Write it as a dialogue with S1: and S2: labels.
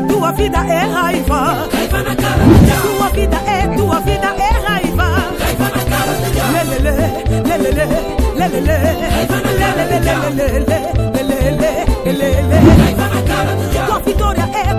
S1: Tua vida é raiva. Raiva na cara. Tua vida é raiva. Raiva na cara. Lelele, lelele, lelele. Raiva na cara. Lelele, lelele, lelele. Raiva na cara. Tua vitória é